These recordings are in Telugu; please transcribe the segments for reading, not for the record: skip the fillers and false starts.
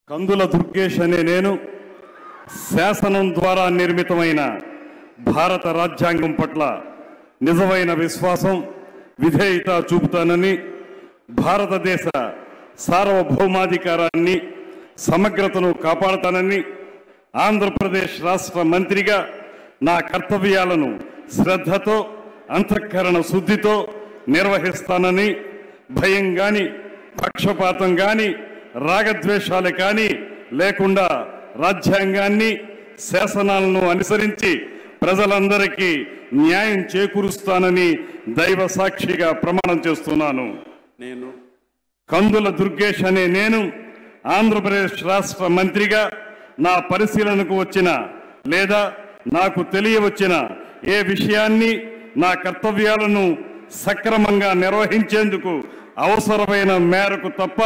కందుల దుర్గేష్ అనే నేను శాసనం ద్వారా నిర్మితమైన భారత రాజ్యాంగం పట్ల నిజమైన విశ్వాసం విధేయత చూపుతానని, భారతదేశ సార్వభౌమాధికారాన్ని సమగ్రతను కాపాడుతానని, ఆంధ్రప్రదేశ్ రాష్ట్ర మంత్రిగా నా కర్తవ్యాలను శ్రద్ధతో అంతఃకరణ శుద్ధితో నిర్వహిస్తానని, భయం గాని పక్షపాతం గాని రాగద్వేషాలు కానీ లేకుండా రాజ్యాంగాన్ని శాసనాలను అనుసరించి ప్రజలందరికీ న్యాయం చేకూరుస్తానని దైవ సాక్షిగా ప్రమాణం చేస్తున్నాను. నేను కందుల దుర్గేష్ అనే నేను ఆంధ్రప్రదేశ్ రాష్ట్ర మంత్రిగా నా పరిశీలనకు వచ్చిన లేదా నాకు తెలియవచ్చిన ఏ విషయాన్ని నా కర్తవ్యాలను సక్రమంగా నిర్వహించేందుకు అవసరమైన మేరకు తప్ప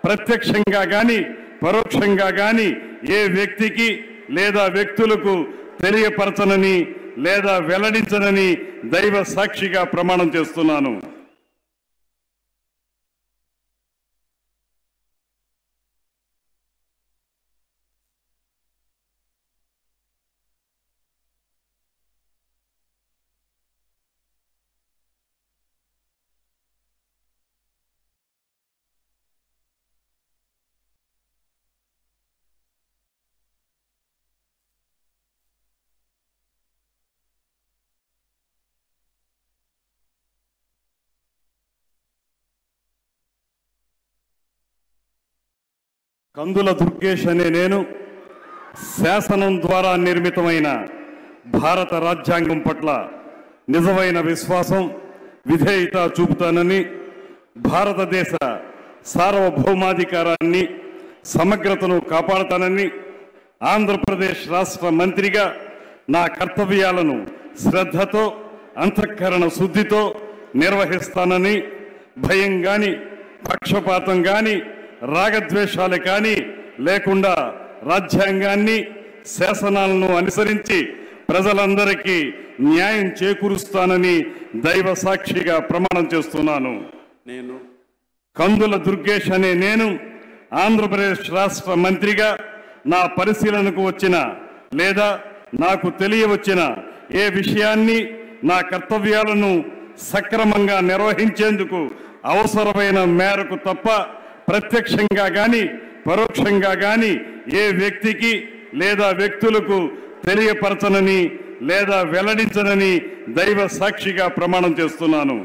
ప్రత్యక్షంగా గాని పరోక్షంగా గాని ఏ వ్యక్తికి లేదా వ్యక్తులకు తెలియపరచనని లేదా వెల్లడించనని దైవ సాక్షిగా ప్రమాణం చేస్తున్నాను. కందుల దుర్గేష్ అనే నేను శాసనం ద్వారా నిర్మితమైన భారత రాజ్యాంగం పట్ల నిజమైన విశ్వాసం విధేయత చూపుతానని, భారతదేశ సార్వభౌమాధికారాన్ని సమగ్రతను కాపాడుతానని, ఆంధ్రప్రదేశ్ రాష్ట్ర మంత్రిగా నా కర్తవ్యాలను శ్రద్ధతో అంతఃకరణ శుద్ధితో నిర్వహిస్తానని, భయం గాని పక్షపాతం గాని రాగద్వేషాలు కానీ లేకుండా రాజ్యాంగాన్ని శాసనాలను అనుసరించి ప్రజలందరికీ న్యాయం చేకూరుస్తానని దైవ సాక్షిగా ప్రమాణం చేస్తున్నాను. నేను కందుల దుర్గేష్ అనే నేను ఆంధ్రప్రదేశ్ రాష్ట్ర మంత్రిగా నా పరిశీలనకు వచ్చిన లేదా నాకు తెలియవచ్చిన ఏ విషయాన్ని నా కర్తవ్యాలను సక్రమంగా నిర్వహించేందుకు అవసరమైన మేరకు తప్ప ప్రత్యక్షంగా గాని పరోక్షంగా గాని ఏ వ్యక్తికి లేదా వ్యక్తులకు తెలియపరచనని లేదా వెల్లడించనని దైవ సాక్షిగా ప్రమాణం చేస్తున్నాను.